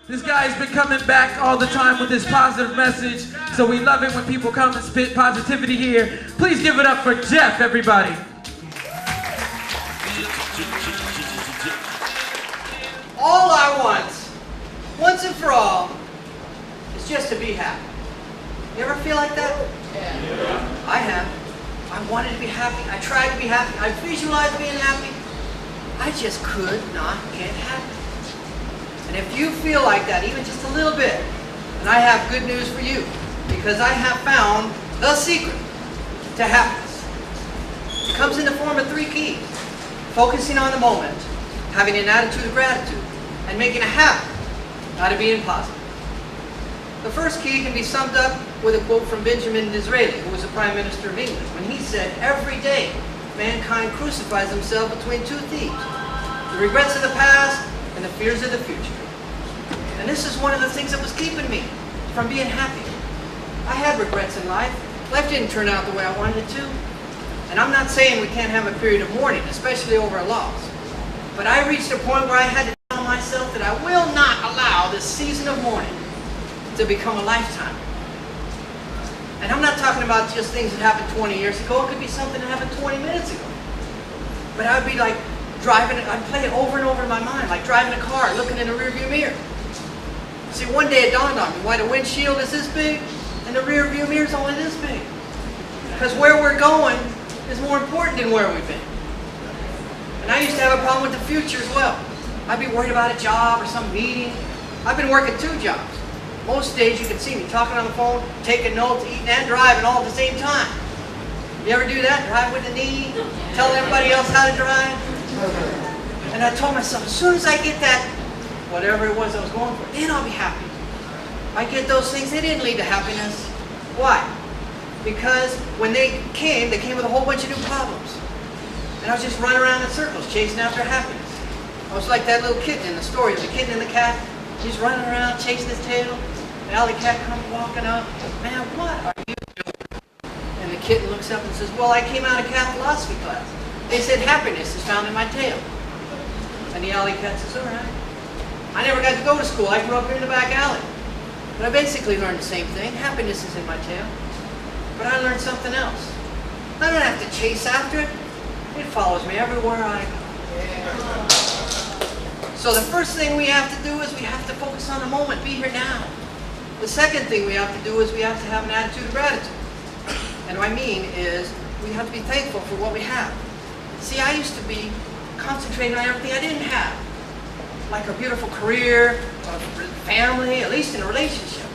This guy's been coming back all the time with his positive message, so we love it when people come and spit positivity here. Please give it up for Jeff, everybody. All I want, once and for all, is just to be happy. You ever feel like that? Yeah. I have. I wanted to be happy. I tried to be happy. I visualized being happy. I just could not get happy. And if you feel like that, even just a little bit, then I have good news for you, because I have found the secret to happiness. It comes in the form of 3 keys: focusing on the moment, having an attitude of gratitude, and making a habit out of being positive. The first key can be summed up with a quote from Benjamin Disraeli, who was the Prime Minister of England, when he said, "Every day, mankind crucifies themselves between 2 thieves, the regrets of the past and the fears of the future." And this is one of the things that was keeping me from being happy. I had regrets in life. Life didn't turn out the way I wanted it to. And I'm not saying we can't have a period of mourning, especially over a loss. But I reached a point where I had to tell myself that I will not allow this season of mourning to become a lifetime. And I'm not talking about just things that happened 20 years ago. It could be something that happened 20 minutes ago. But I'd be like driving, I'd play it over and over in my mind, like driving a car, looking in the rearview mirror. See, one day it dawned on me why the windshield is this big and the rearview mirror is only this big. Because where we're going is more important than where we've been. And I used to have a problem with the future as well. I'd be worried about a job or some meeting. I've been working 2 jobs. Most days you can see me talking on the phone, taking notes, eating and driving all at the same time. You ever do that? Drive with the knee, telling everybody else how to drive? And I told myself, as soon as I get that, whatever it was I was going for, then I'll be happy. I get those things, they didn't lead to happiness. Why? Because when they came with a whole bunch of new problems. And I was just running around in circles, chasing after happiness. I was like that little kitten in the story of the kitten and the cat. He's running around, chasing his tail. The alley cat comes walking up. "Man, what are you doing?" And the kitten looks up and says, "Well, I came out of cat philosophy class. They said happiness is found in my tail." And the alley cat says, "All right. I never got to go to school. I grew up here in the back alley. But I basically learned the same thing. Happiness is in my tail. But I learned something else. I don't have to chase after it. It follows me everywhere I go." Yeah. So the first thing we have to do is we have to focus on the moment, be here now. The second thing we have to do is we have to have an attitude of gratitude. And what I mean is we have to be thankful for what we have. See, I used to be concentrating on everything I didn't have. Like a beautiful career, a family, at least in a relationship.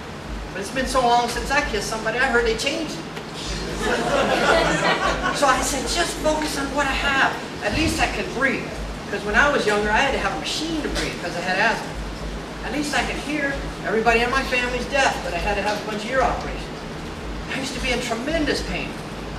But it's been so long since I kissed somebody, I heard they changed it. So I said, just focus on what I have. At least I can breathe. Because when I was younger, I had to have a machine to breathe because I had asthma. At least I could hear. Everybody in my family's deaf, but I had to have a bunch of ear operations. I used to be in tremendous pain.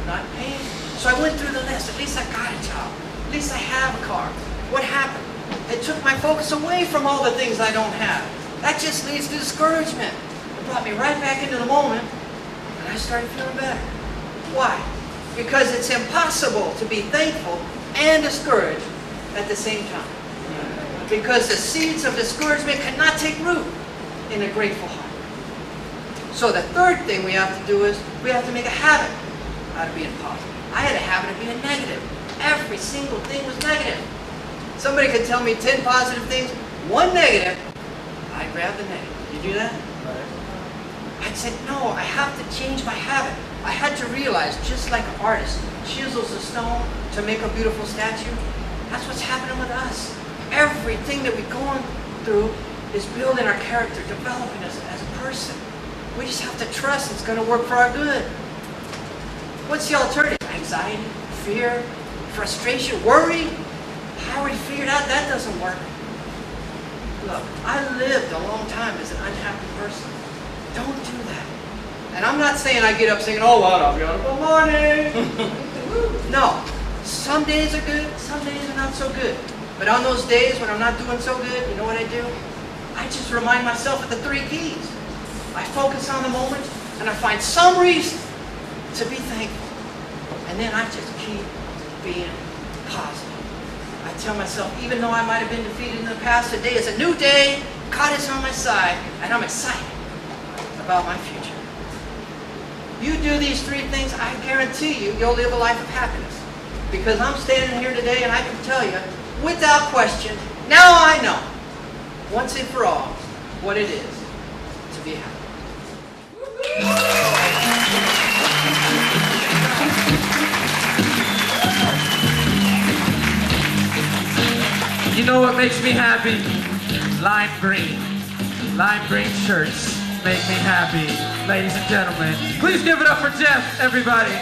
Not in pain. So I went through the list. At least I got a job. At least I have a car. What happened? It took my focus away from all the things I don't have. That just leads to discouragement. It brought me right back into the moment, and I started feeling better. Why? Because it's impossible to be thankful and discouraged at the same time. Because the seeds of discouragement cannot take root in a grateful heart. So the third thing we have to do is we have to make a habit out of being positive. I had a habit of being negative. Every single thing was negative. Somebody could tell me 10 positive things, 1 negative, I'd grab the negative. You do that? I'd say, no, I have to change my habit. I had to realize, just like an artist chisels a stone to make a beautiful statue, that's what's happening with us. Everything that we're going through is building our character, developing us as a person. We just have to trust it's going to work for our good. What's the alternative? Anxiety, fear, frustration, worry. I already figured out that doesn't work. Look, I lived a long time as an unhappy person. Don't do that. And I'm not saying I get up singing, "Oh, what a beautiful morning." No. Some days are good, some days are not so good. But on those days when I'm not doing so good, you know what I do? I just remind myself of the 3 keys. I focus on the moment, and I find some reason to be thankful. And then I just keep being positive. I tell myself, even though I might have been defeated in the past, today is a new day, God is on my side, and I'm excited about my future. You do these 3 things, I guarantee you, you'll live a life of happiness. Because I'm standing here today and I can tell you, without question, now I know, once and for all, what it is to be happy. You know what makes me happy? Lime green. Lime green shirts make me happy. Ladies and gentlemen, please give it up for Jeff, everybody.